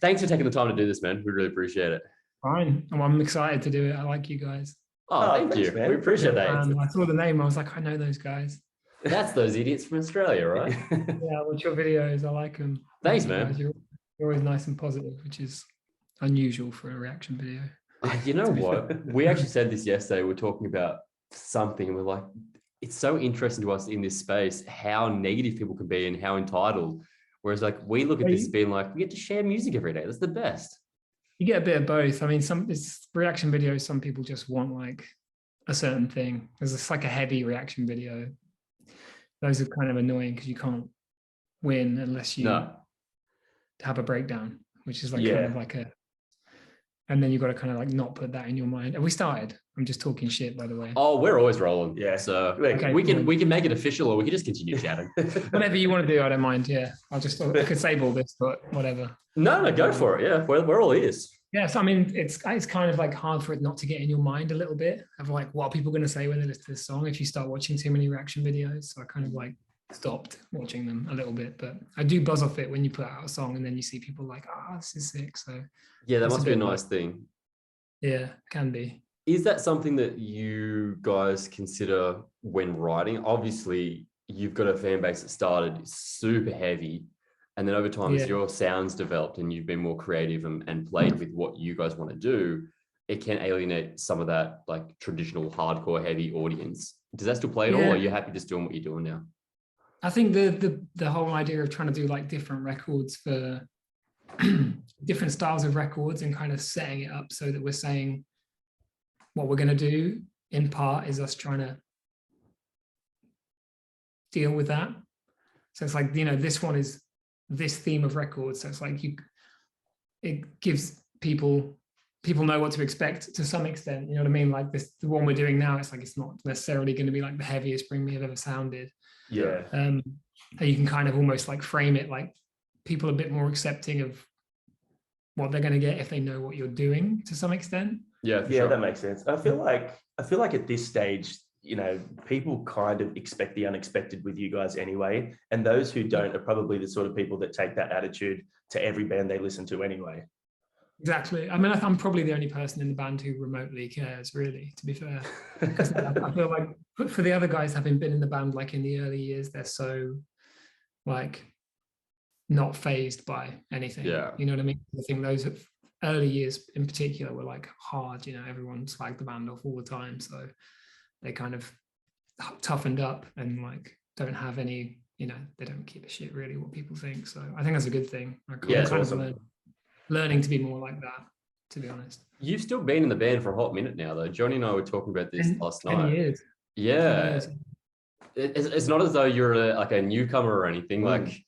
Thanks for taking the time to do this, man. We really appreciate it. Fine. I'm excited to do it. I like you guys. Oh, thank you. Man. We appreciate that. I saw the name. I was like, I know those guys. That's those idiots from Australia, right? Yeah, watch your videos. I like them. Thanks, man. You're always nice and positive, which is unusual for a reaction video. You know what? We actually said this yesterday. We were talking about something, and we're like, it's so interesting to us in this space how negative people can be and how entitled. Whereas, like, we look at this being like, we get to share music every day. That's the best. You get a bit of both. I mean, it's reaction videos. Some people just want like a certain thing. There's like a heavy reaction video. Those are kind of annoying because you can't win unless you have a breakdown, which is like kind of like and then you've got to kind of like not put that in your mind. And we started. I'm just talking shit, by the way. Oh, we're always rolling. Yeah. So we can make it official, or we can just continue chatting. Whatever you want to do, I don't mind. Yeah. I could save all this, but whatever. No, go for it. Yeah. We're all ears. Yeah. So, I mean, it's kind of like hard for it not to get in your mind a little bit of like, what are people going to say when they listen to this song if you start watching too many reaction videos? So I kind of like stopped watching them a little bit, but I do buzz off it when you put out a song and then you see people like, this is sick. So yeah, that must be a nice thing. Yeah, can be. Is that something that you guys consider when writing? Obviously, you've got a fan base that started super heavy, and then over time, as your sounds developed and you've been more creative and played with what you guys want to do, it can alienate some of that like traditional hardcore heavy audience. Does that still play at all? Or are you happy just doing what you're doing now? I think the whole idea of trying to do like different records for different styles of records and kind of setting it up so that we're saying what we're going to do in part is us trying to deal with that. So it's like, this one is this theme of records. So it's like it gives people know what to expect to some extent. You know what I mean? Like the one we're doing now, it's like, it's not necessarily going to be like the heaviest Bring Me have ever sounded. Yeah. And you can kind of almost like frame it like people are a bit more accepting of what they're going to get if they know what you're doing to some extent. Yeah, sure. That makes sense. I feel like at this stage, people kind of expect the unexpected with you guys anyway. And those who don't are probably the sort of people that take that attitude to every band they listen to anyway. Exactly. I mean, I'm probably the only person in the band who remotely cares, really, to be fair. Because I feel like for the other guys having been in the band, like in the early years, they're so like not fazed by anything. Yeah. You know what I mean? I think those early years in particular were like hard, everyone slagged the band off all the time. So they kind of toughened up and like don't have any, they don't give a shit really what people think. So I think that's a good thing. I'm kind of learning to be more like that, to be honest. You've still been in the band for a hot minute now, though. Johnny and I were talking about this last night. 10 years. Yeah. 10 years. It's not as though you're a newcomer or anything. Like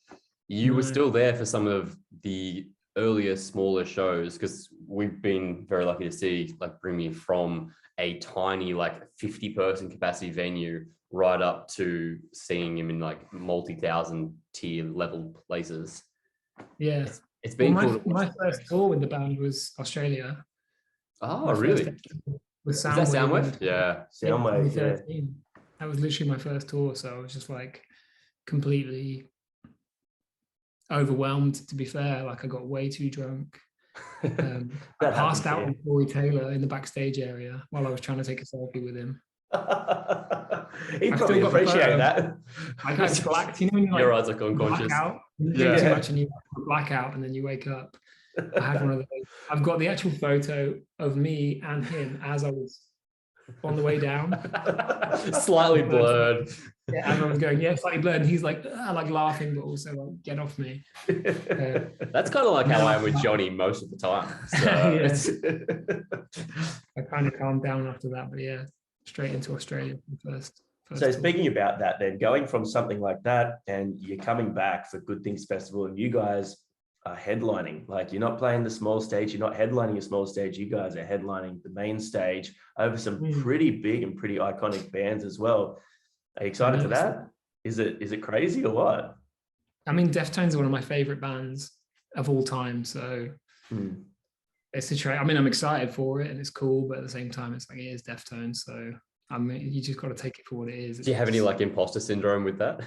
you were still there for some of the earlier, smaller shows, because we've been very lucky to see like Bring Me from a tiny like 50-person capacity venue right up to seeing him in like multi-thousand tier level places. Yeah. It's been cool. My first tour with the band was Australia. Oh, really? With Is that Soundwave? Yeah. Soundwave, yeah. That was literally my first tour, so I was just like completely overwhelmed, to be fair. Like I got way too drunk. I passed out on Corey Taylor in the backstage area while I was trying to take a selfie with him. He'd probably appreciate that. I got blacked, your eyes are unconscious. You drink too much and you black out and then you wake up. I had one of those. I've got the actual photo of me and him as I was on the way down. Slightly blurred. Yeah, everyone's going, slightly blurred. And he's like laughing, but also like, get off me. That's kind of like how I am with Johnny most of the time. So I kind of calmed down after that, but straight into Australia first. So speaking about that, then going from something like that and you're coming back for Good Things Festival and you guys are headlining, like you're not playing the small stage, you're not headlining a small stage, you guys are headlining the main stage over some pretty big and pretty iconic bands as well. Are you excited for that? Is it crazy or what? I mean, Deftones are one of my favorite bands of all time. So it's a try. I mean, I'm excited for it and it's cool, but at the same time, it's like, it is Deftones. So I mean, you just got to take it for what it is. Do you have any like imposter syndrome with that?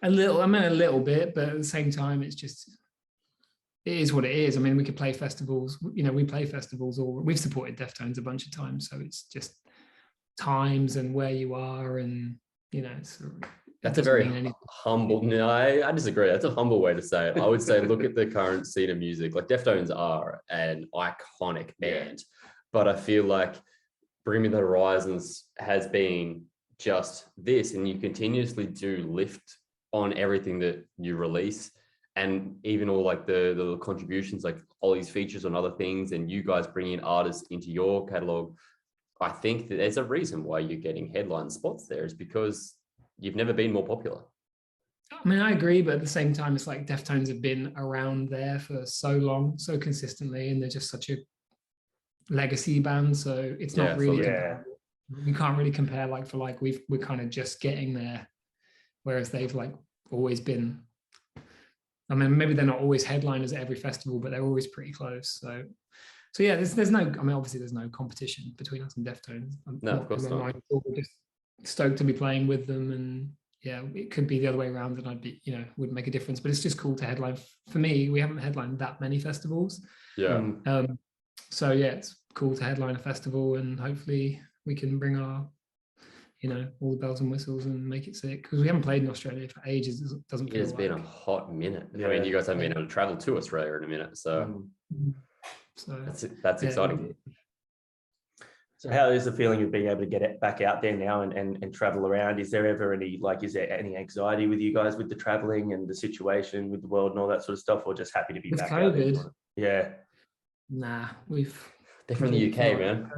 A little bit, but at the same time, it's just, it is what it is. I mean, we could play festivals, you know, we play festivals, or we've supported Deftones a bunch of times. So it's just times and where you are, and, you know, that's a very humble, no, I disagree. That's a humble way to say it. I would say, look at the current scene of music. Like, Deftones are an iconic band, but I feel like Bring Me the Horizons has been just this, and you continuously do lift on everything that you release, and even all like the little contributions, like Ollie's features on other things, and you guys bringing artists into your catalog. I think that there's a reason why you're getting headline spots there, is because you've never been more popular. I mean, I agree, but at the same time, it's like Deftones have been around there for so long, so consistently, and they're just such a legacy band. So it's not really, you can't really compare like for like. We're kind of just getting there, whereas they've like always been. I mean, maybe they're not always headliners at every festival, but they're always pretty close. So yeah, there's no. I mean, obviously, there's no competition between us and Deftones. No, of course not. We're just stoked to be playing with them, and yeah, it could be the other way around, and I'd be, you know, wouldn't make a difference. But it's just cool to headline. For me, we haven't headlined that many festivals. Yeah. So yeah, it's cool to headline a festival, and hopefully we can bring our, you know, all the bells and whistles and make it sick, because we haven't played in Australia for ages. It doesn't feel It's been a hot minute. I mean, you guys haven't been able to travel to Australia in a minute, so that's exciting. So how is the feeling of being able to get it back out there now and travel around? Is there ever any, like, is there any anxiety with you guys with the traveling and the situation with the world and all that sort of stuff, or just happy to be back out there? Yeah. Nah, they're from the UK, man.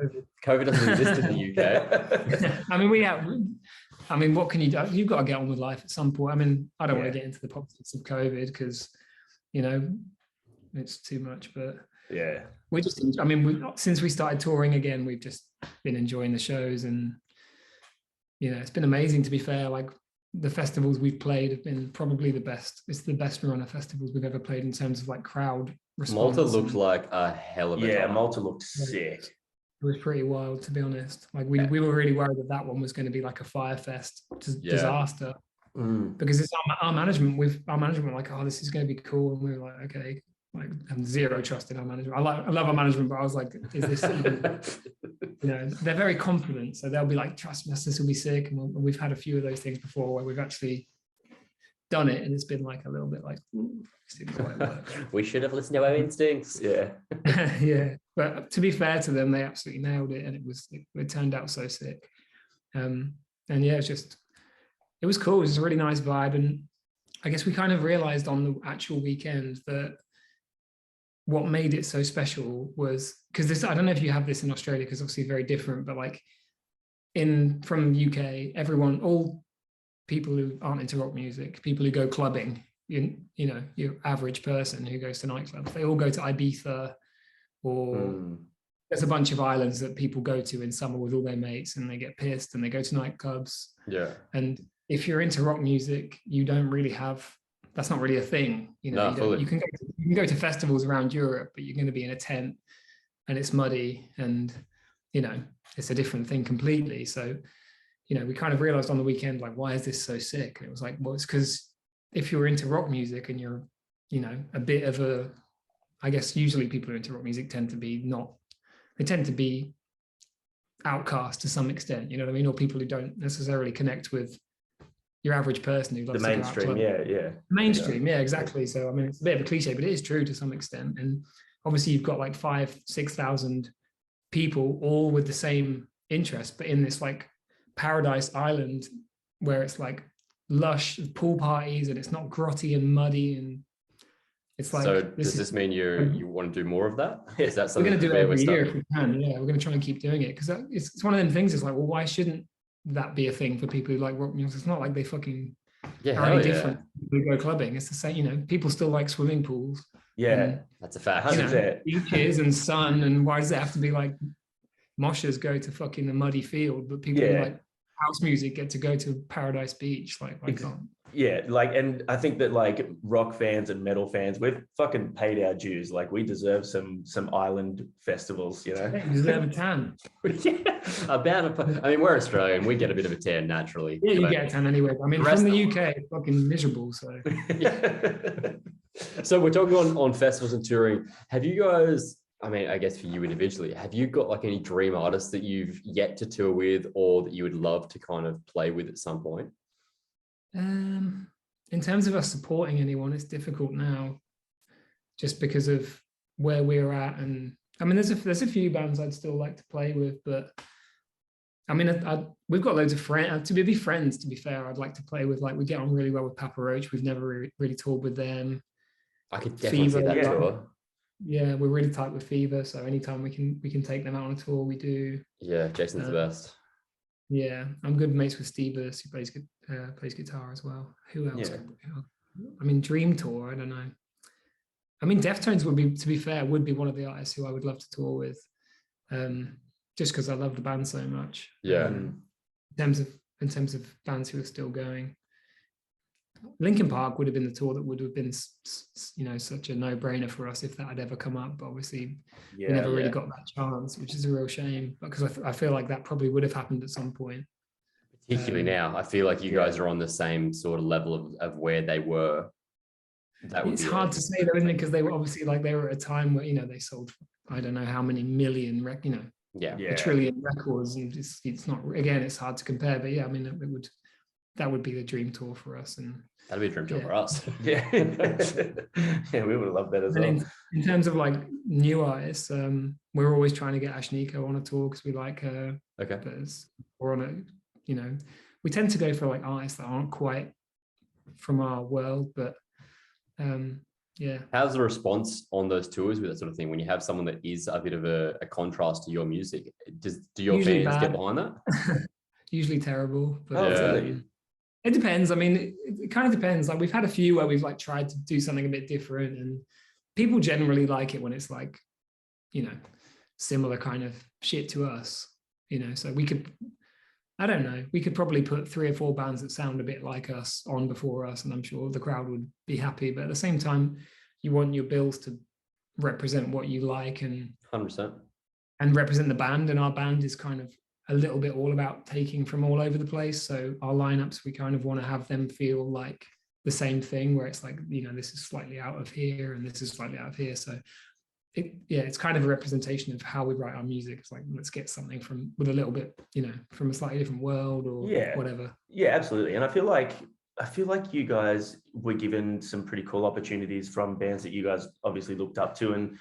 COVID doesn't exist in the UK. I mean, what can you do? You've got to get on with life at some point. I mean, I don't want to get into the politics of COVID, because, you know, it's too much, but yeah, we just, I mean, since we started touring again, we've just been enjoying the shows, and, you know, it's been amazing, to be fair. Like, the festivals we've played have been probably the best. It's the best run of festivals we've ever played in terms of like crowd response. Malta looked like a hell of a time. Malta looked sick. It was pretty wild, to be honest. Like, we were really worried that one was going to be like a fire fest disaster, because it's our management. Our management were like, oh, this is going to be cool, and we were like, okay. Like, I'm zero trust in our management. I love our management, but I was like, is this even, you know, they're very confident, so they'll be like, trust us, this will be sick. And we've had a few of those things before where we've actually done it, and it's been like a little bit like, this didn't quite work. We should have listened to our instincts. Yeah, but to be fair to them, they absolutely nailed it, and it turned out so sick. And yeah, it was cool. It was a really nice vibe, and I guess we kind of realized on the actual weekend that what made it so special was, because this, I don't know if you have this in Australia, because obviously very different, but like from UK, everyone, all people who aren't into rock music, people who go clubbing, you know, your average person who goes to nightclubs, they all go to Ibiza, or there's a bunch of islands that people go to in summer with all their mates, and they get pissed and they go to nightclubs. Yeah. And if you're into rock music, you don't really have, that's not really a thing, you know. You can go to festivals around Europe, but you're going to be in a tent, and it's muddy, and, you know, it's a different thing completely. So, you know, we kind of realized on the weekend, like, why is this so sick? And it was like, well, it's because if you're into rock music and you're, you know, a bit of a, I guess usually people who are into rock music tend to be outcast to some extent, you know what I mean? Or people who don't necessarily connect with your average person who loves the mainstream, mainstream, exactly. So I mean, it's a bit of a cliche, but it is true to some extent. And obviously, you've got like 5,000-6,000 people all with the same interest, but in this like paradise island where it's like lush pool parties, and it's not grotty and muddy, and it's like. So does this mean you want to do more of that? Is that something we're going to do it every year if we can? Yeah, we're going to try and keep doing it, because it's one of them things. It's like, well, why shouldn't that be a thing for people who like rock music? It's not like they fucking are any different. We go clubbing. It's the same, you know. People still like swimming pools. Yeah, that's a fact. You know, beaches and sun, and why does it have to be like moshers go to fucking the muddy field, but people who like house music get to go to Paradise Beach? Like, why can't? Yeah, like, and I think that like rock fans and metal fans, we've fucking paid our dues. Like, we deserve some island festivals, you know. You deserve a tan. I mean, we're Australian. We get a bit of a tan naturally. Yeah, you get a tan anyway. I mean, from the UK, it's fucking miserable. So So we're talking on festivals and touring. Have you guys, I mean, I guess for you individually, have you got like any dream artists that you've yet to tour with or that you would love to kind of play with at some point? In terms of us supporting anyone, it's difficult now just because of where we're at. And I mean, there's a few bands I'd still like to play with, but I mean, we've got loads of friends. To be friends, to be fair, I'd like to play with. Like, we get on really well with Papa Roach. We've never really toured with them. I could definitely see that tour. Yeah, we're really tight with Fever, so anytime we can take them out on a tour, we do. Yeah, Jason's the best. Yeah, I'm good mates with Stevus, who plays guitar as well. Who else? Yeah. I mean, Dream Tour. I don't know. I mean, Deftones would be, to be fair, would be one of the artists who I would love to tour with, just because I love the band so much. Yeah. In terms of bands who are still going, Linkin Park would have been the tour that would have been, you know, such a no-brainer for us if that had ever come up. But obviously, we never really got that chance, which is a real shame. Because I feel like that probably would have happened at some point. Particularly now, I feel like you guys are on the same sort of level of where they were. It's hard to say though, isn't it? Because they were obviously like, they were at a time where, you know, they sold I don't know how many million, you know, a trillion records, and it's not, again, it's hard to compare. But yeah, I mean, that would be the dream tour for us, and that'd be a dream tour for us. Yeah, yeah, we would have loved that as well. In terms of like new artists, we're always trying to get Ashniko on a tour because we like her. Okay, but we're on a, you know, we tend to go for like artists that aren't quite from our world, but yeah. How's the response on those tours with that sort of thing when you have someone that is a bit of a contrast to your music? Do your usually fans bad. get behind that? Usually terrible. But, really? It depends. I mean, it kind of depends. Like, we've had a few where we've like tried to do something a bit different, and people generally like it when it's like, you know, similar kind of shit to us, you know. So we could, I don't know, we could probably put 3 or 4 bands that sound a bit like us on before us, and I'm sure the crowd would be happy. But at the same time, you want your bills to represent what you like, and 100%, and represent the band. And our band is kind of a little bit all about taking from all over the place. So our lineups, we kind of want to have them feel like the same thing, where it's like, you know, this is slightly out of here and this is slightly out of here. So it's kind of a representation of how we write our music. It's like, let's get something with a little bit, you know, from a slightly different world or whatever. Yeah, absolutely. And I feel like you guys were given some pretty cool opportunities from bands that you guys obviously looked up to, and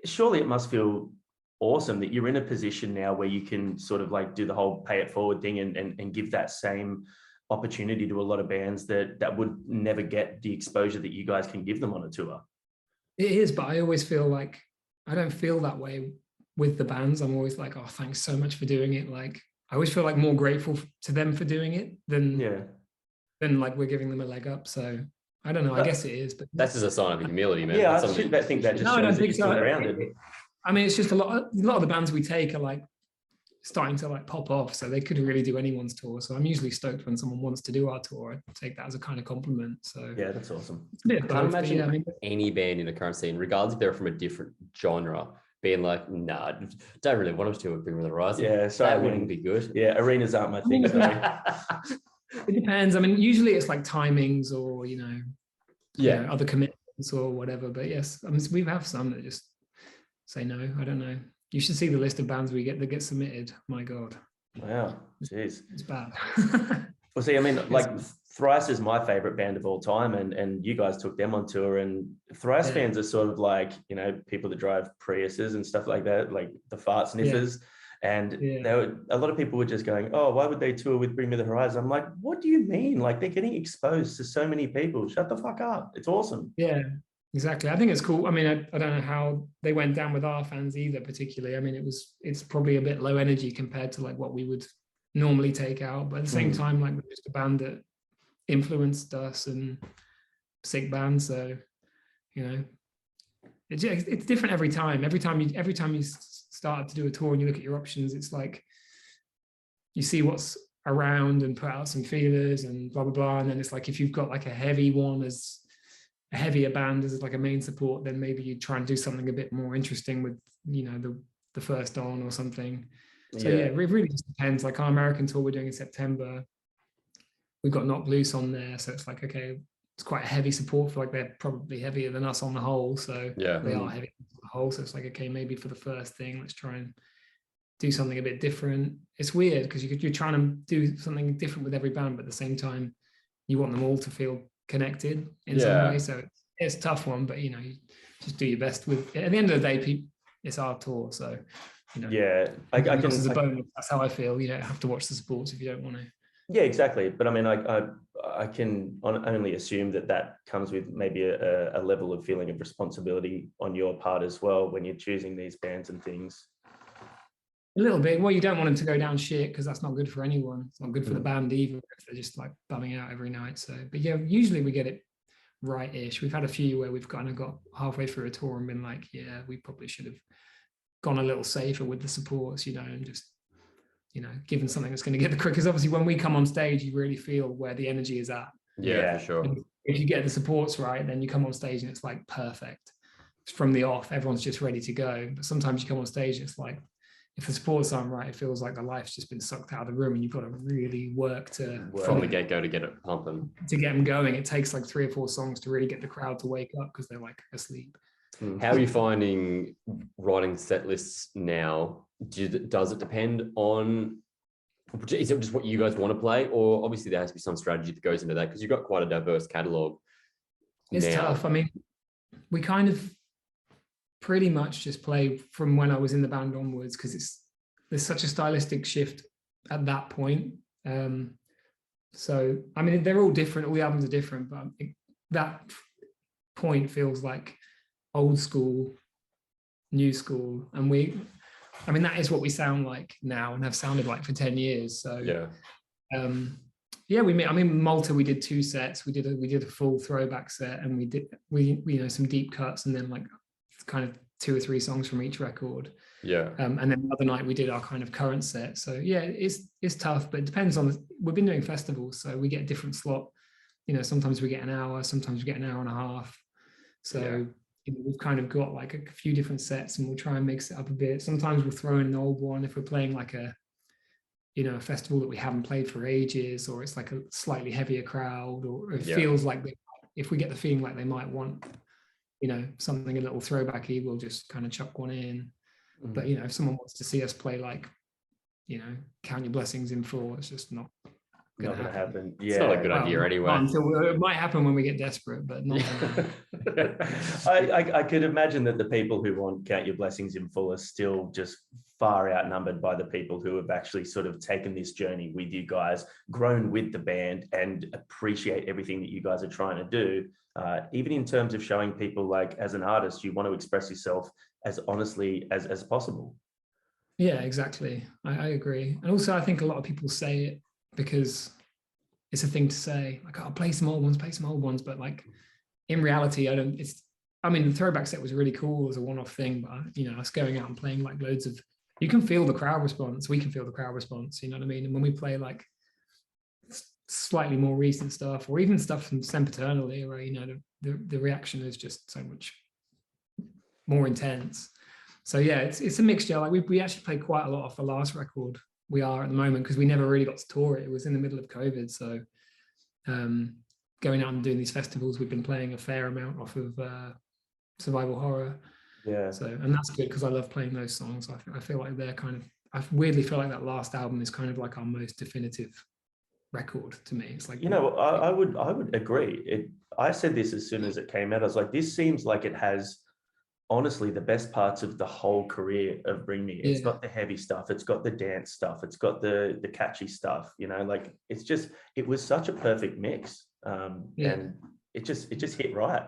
surely it must feel awesome that you're in a position now where you can sort of like do the whole pay it forward thing and give that same opportunity to a lot of bands that would never get the exposure that you guys can give them on a tour. It is, but I always feel like I don't feel that way with the bands. I'm always like, oh, thanks so much for doing it. Like, I always feel like more grateful to them for doing it than like we're giving them a leg up. So I don't know. I guess it is, but that's just a sign of humility, man. Yeah, I think that just shows that you're still around it. I mean, it's just a lot of the bands we take are like starting to like pop off, so they could really do anyone's tour. So I'm usually stoked when someone wants to do our tour. I take that as a kind of compliment. So yeah, that's awesome. I can't imagine any band in the current scene, regardless if they're from a different genre, being like, nah, don't really want to do it, Bring Me the Horizon. Yeah, so that wouldn't be good. Yeah, arenas aren't my thing. It depends. I mean, usually it's like timings or, you know, other commitments or whatever. But yes, I mean, we have some that just say no. I don't know. You should see the list of bands we get that get submitted. My God. Wow. Jeez. It's bad. Well, see, I mean, like Thrice is my favorite band of all time, and you guys took them on tour, and Thrice fans are sort of like, you know, people that drive Priuses and stuff like that, like the fart sniffers. And a lot of people were just going, oh, why would they tour with Bring Me the Horizon? I'm like, what do you mean? Like, they're getting exposed to so many people. Shut the fuck up. It's awesome. Yeah. Exactly. I think it's cool. I mean, I don't know how they went down with our fans either, particularly. I mean, it's probably a bit low energy compared to like what we would normally take out. But at the same time, like, we're just a band that influenced us and sick band. So, you know, it's different every time. Every time you start to do a tour and you look at your options, it's like you see what's around and put out some feelers and blah, blah, blah. And then it's like, if you've got like a heavy one as a heavier band as like a main support, then maybe you try and do something a bit more interesting with, you know, the first on or something. So it really just depends. Like our American tour we're doing in September, we've got Knock Loose on there. So it's like, okay, it's quite a heavy support. Feel like they're probably heavier than us on the whole, so Yeah. they are heavy on the whole. So it's like, okay, maybe for the first thing, let's try and do something a bit different. It's weird because you're trying to do something different with every band, but at the same time, you want them all to feel connected in some way. So it's a tough one, but you just do your best with it. At the end of the day, it's our tour, so I can. As a bonus, that's how I feel. You don't have to watch the supports if you don't want to. Yeah, exactly. But I mean, I can only assume that comes with maybe a level of feeling of responsibility on your part as well when you're choosing these bands and things. A little bit. Well, you don't want them to go down shit because that's not good for anyone. It's not good for the band either if they're just like bumming out every night. So, but yeah, usually we get it right-ish. We've had a few where we've kind of got halfway through a tour and been like, yeah, we probably should have gone a little safer with the supports, and just, given something that's going to get the quick. Because obviously when we come on stage, you really feel where the energy is at. Yeah, for sure. And if you get the supports right, then you come on stage and it's like perfect. From the off, everyone's just ready to go. But sometimes you come on stage, it's like, if the supports aren't right, it feels like the life's just been sucked out of the room, and you've got to really work from the get-go to get it pumping. To get them going, it takes like 3 or 4 songs to really get the crowd to wake up because they're like asleep. How are you finding writing set lists now? Does it depend on, is it just what you guys want to play, or obviously there has to be some strategy that goes into that because you've got quite a diverse catalog? It's tough. I mean, we kind of pretty much just play from when I was in the band onwards because there's such a stylistic shift at that point. So I mean, they're all different. All the albums are different, but that point feels like old school, new school, and that is what we sound like now and have sounded like for 10 years. So Malta, we did 2 sets. We did a full throwback set, and we did some deep cuts, and then like kind of 2 or 3 songs from each record. And then the other night we did our kind of current set. So yeah, it's tough, but it depends on we've been doing festivals, so we get a different slot. Sometimes we get an hour, sometimes we get an hour and a half. So we've kind of got like a few different sets, and we'll try and mix it up a bit. Sometimes we'll throw in an old one if we're playing like a festival that we haven't played for ages, or it's like a slightly heavier crowd, or it feels like if we get the feeling like they might want something a little throwbacky, we'll just kind of chuck one in. But if someone wants to see us play like Count Your Blessings in full, it's just not gonna happen. Yeah, it's not a good idea anyway. It might happen when we get desperate, but not I could imagine that the people who want Count Your Blessings in full are still just far outnumbered by the people who have actually sort of taken this journey with you guys, grown with the band, and appreciate everything that you guys are trying to do. Even in terms of showing people, like, as an artist, you want to express yourself as honestly as possible. Yeah, exactly. I agree. And also I think a lot of people say it because it's a thing to say, like, I'll play some old ones, but like in reality, the throwback set was really cool as a one-off thing, but us going out and playing like loads of, you can feel the crowd response, we can feel the crowd response, you know what I mean? And when we play like slightly more recent stuff, or even stuff from Sempiternal era, the reaction is just so much more intense. So yeah, it's a mixture. Like we actually played quite a lot off the last record we are at the moment, because we never really got to tour it. It was in the middle of COVID. So going out and doing these festivals, we've been playing a fair amount off of Survival Horror. Yeah. So, and that's good because I love playing those songs. I feel like they're I weirdly feel like that last album is kind of like our most definitive record to me. It's like, I would agree. I said this as soon as it came out. I was like, this seems like it has honestly the best parts of the whole career of Bring Me. It's got the heavy stuff, it's got the dance stuff, it's got the catchy stuff, like it was such a perfect mix. And it just hit right.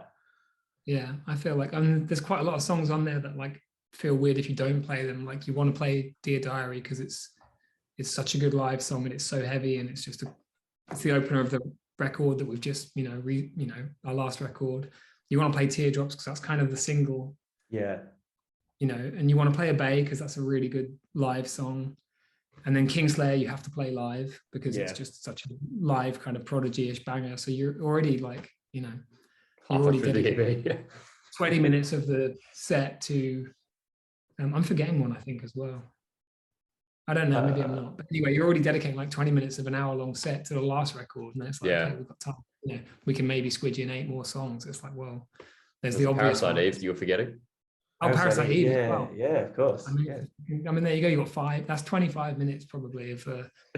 Yeah, I feel like there's quite a lot of songs on there that like feel weird if you don't play them. Like you want to play Dear Diary because it's such a good live song, and it's so heavy, and it's the opener of the record that we've just our last record. You want to play Teardrops because that's kind of the single. Yeah. And you want to play Obey because that's a really good live song. And then Kingslayer you have to play live because it's just such a live kind of Prodigy-ish banger. So you're already like, you already dedicated 20 minutes of the set to I'm forgetting one, I think, as well. I don't know, maybe I'm not. But anyway, you're already dedicating like 20 minutes of an hour-long set to the last record, and it's like, okay, we've got time. we can maybe squidge in 8 more songs. It's like, well, there's the Parasite obvious one. Eve you were forgetting. Oh, Parasite Eve as yeah, well. yeah, of course. I mean, there you go. You got 5. That's 25 minutes probably of.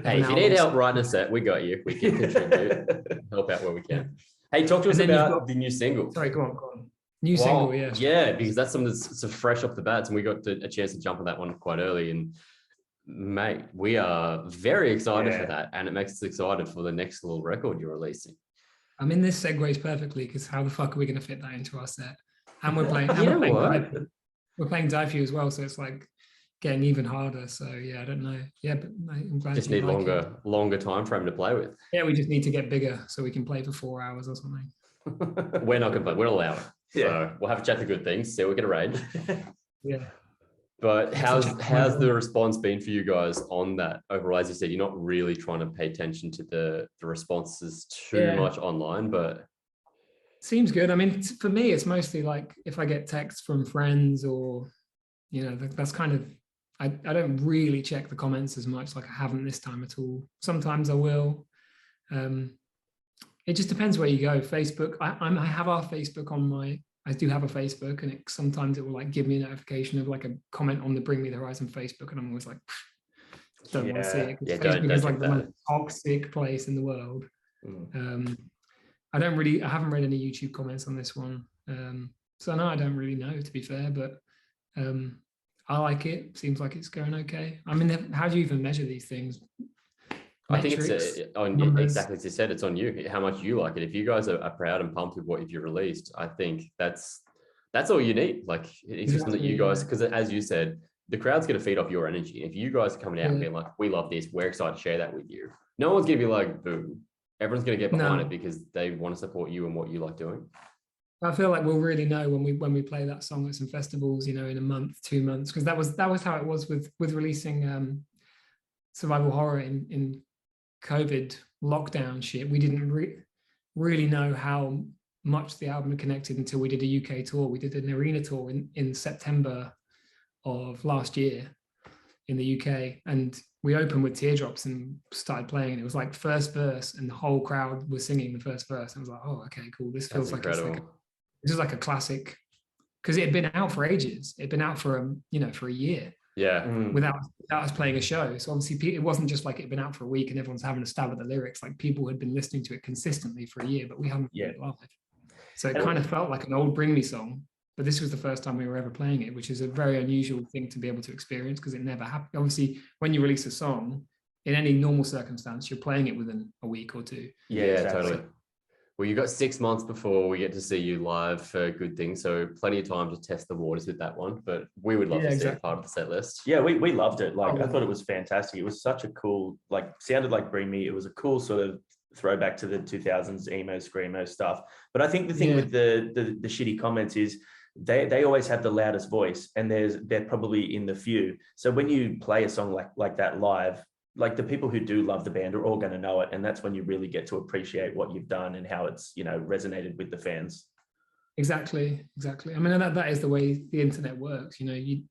Hey, if you need help writing a set, we got you. We can contribute, help out where we can. Hey, talk to us about the new single. Sorry, go on. New single, yeah. Yeah, because that's something that's so fresh off the bats, and we got a chance to jump on that one quite early. And mate, we are very excited for that, and it makes us excited for the next little record you're releasing. I mean, this segues perfectly because how the fuck are we going to fit that into our set? And we're playing. We're playing Die For You as well, so it's like getting even harder. So yeah, I don't know. Yeah, but I'm glad. Just need longer time frame to play with. Yeah, we just need to get bigger so we can play for 4 hours or something. We're not going to play. We're allowed. So we'll have a chat to good things. See what we can arrange. Yeah. But how's the response been for you guys on that overall? As you said, you're not really trying to pay attention to the responses too much online, but seems good. I mean, for me, it's mostly like if I get texts from friends or, that's kind of, I don't really check the comments as much. Like I haven't this time at all. Sometimes I will. It just depends where you go. Facebook, I have our Facebook I do have a Facebook, and sometimes it will like give me a notification of like a comment on the Bring Me the Horizon Facebook, and I'm always like, don't want to see it. Facebook is like the most toxic place in the world. I haven't read any YouTube comments on this one. So no, I don't really know, to be fair, but I like it. Seems like it's going okay. I mean, how do you even measure these things? I think it's exactly as you said, it's on you, how much you like it. If you guys are proud and pumped with what you've released, I think that's all you need. Like it's just that you guys, because as you said, the crowd's going to feed off your energy. If you guys are coming out and being like, we love this, we're excited to share that with you. No one's going to be like, boo. Everyone's going to get behind it because they want to support you and what you like doing. I feel like we'll really know when we play that song at some festivals, in a month, 2 months, because that was how it was with releasing survival horror in COVID lockdown shit. We didn't really know how much the album connected until we did a UK tour. We did an arena tour in September of last year in the UK, and we opened with Teardrops and started playing, and it was like first verse and the whole crowd was singing the first verse. And I was like, oh, okay, cool. This feels like this is like a classic, because it had been out for ages. It'd been out for for a year. Yeah. Without us playing a show. So obviously it wasn't just like it'd been out for a week and everyone's having a stab at the lyrics. Like people had been listening to it consistently for a year, but we hadn't played it live. So it kind of felt like an old Bring Me song, but this was the first time we were ever playing it, which is a very unusual thing to be able to experience because it never happened. Obviously, when you release a song, in any normal circumstance, you're playing it within a week or 2. Yeah, exactly. Totally. Well, you've got 6 months before we get to see you live for good things. So plenty of time to test the waters with that one. But we would love to see it part of the set list. Yeah, we loved it. Like, I thought it was fantastic. It was such a cool, sounded like Bring Me. It was a cool sort of throwback to the 2000s emo, screamo stuff. But I think the thing with the shitty comments is they always have the loudest voice, and they're probably in the few. So when you play a song like that live, like the people who do love the band are all going to know it. And that's when you really get to appreciate what you've done and how it's, resonated with the fans. Exactly. I mean, that is the way the internet works. A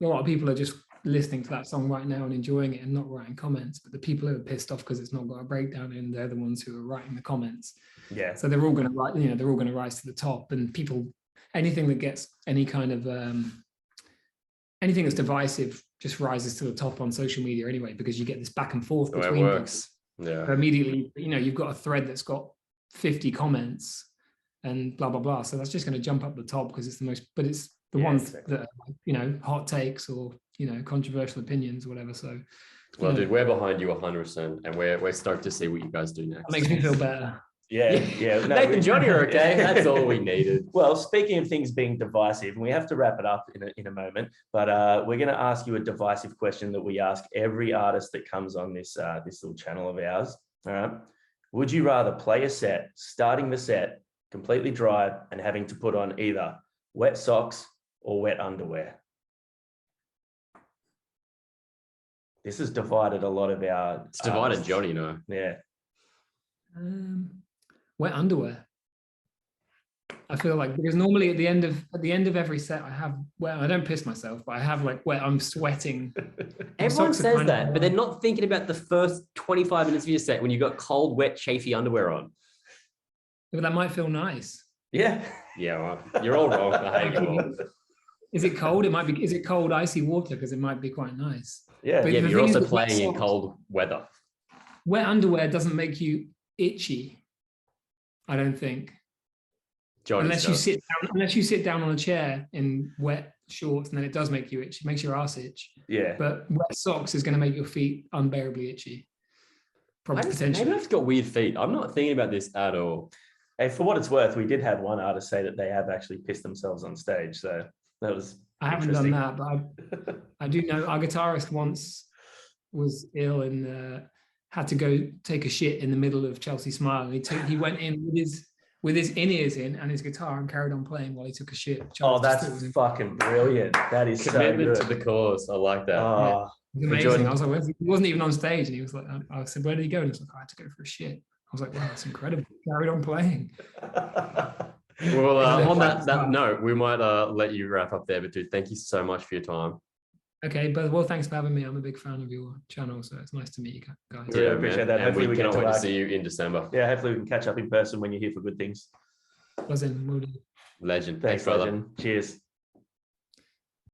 lot of people are just listening to that song right now and enjoying it and not writing comments, but the people who are pissed off because it's not got a breakdown in, they're the ones who are writing the comments. Yeah. So they're all going to write, they're all going to rise to the top, and anything that gets any kind of, anything that's divisive just rises to the top on social media anyway, because you get this back and forth between people. Yeah. So immediately, you've got a thread that's got 50 comments and blah, blah, blah. So that's just going to jump up the top because it's it's the ones that are, hot takes or, controversial opinions or whatever. So, well, dude, we're behind you 100%, and we're stoked to see what you guys do next. That makes me feel better. Yeah. No, Nath and Johnny are okay. That's all we needed. Well, speaking of things being divisive, and we have to wrap it up in a moment, but we're going to ask you a divisive question that we ask every artist that comes on this little channel of ours. All right. Would you rather play a set, starting the set completely dry and having to put on either wet socks or wet underwear? This has divided a lot of our... It's divided Johnny, no? Yeah. Wet underwear. I feel like, because normally at the end of every set I have, well, I don't piss myself, but I have I'm sweating. Everyone says that, but they're not thinking about the first 25 minutes of your set when you've got cold, wet, chafy underwear on. But that might feel nice. Yeah. Yeah, well, you're all wrong. I hate you all. Is it cold? It might be. Is it cold, icy water? Because it might be quite nice. Yeah. But Yeah, the but you're thing is also with wet playing in socks, cold weather. wet underwear doesn't make you itchy. I don't think. Johnny Unless you sit down on a chair in wet shorts, and then it does make you itchy. It makes your ass itch. Yeah. But wet socks is going to make your feet unbearably itchy. Probably potentially. Maybe I've got weird feet. I'm not thinking about this at all. Hey, for what it's worth, we did have one artist say that they have actually pissed themselves on stage. So that was I haven't done that, but I do know our guitarist once was ill and had to go take a shit in the middle of Chelsea Smile. He went in with his in-ears in and his guitar and carried on playing while he took a shit. Oh, that's fucking brilliant. That is Commitment so to good. the cause. I like that. Oh, It was amazing. I was like, he wasn't even on stage, and he was like, I said, where did he go? And he was like, I had to go for a shit. I was like, wow, that's incredible. Carried on playing. Well, on that note, we might let you wrap up there, but dude, thank you so much for your time. Okay, but well, thanks for having me. I'm a big fan of your channel, so it's nice to meet you guys. Yeah, appreciate that. And Hopefully we we get cannot to wait to like- see you in December. yeah, hopefully we can catch up in person when you're here for good things. Buzzing, will do. Legend. Thanks, brother. legend. Cheers.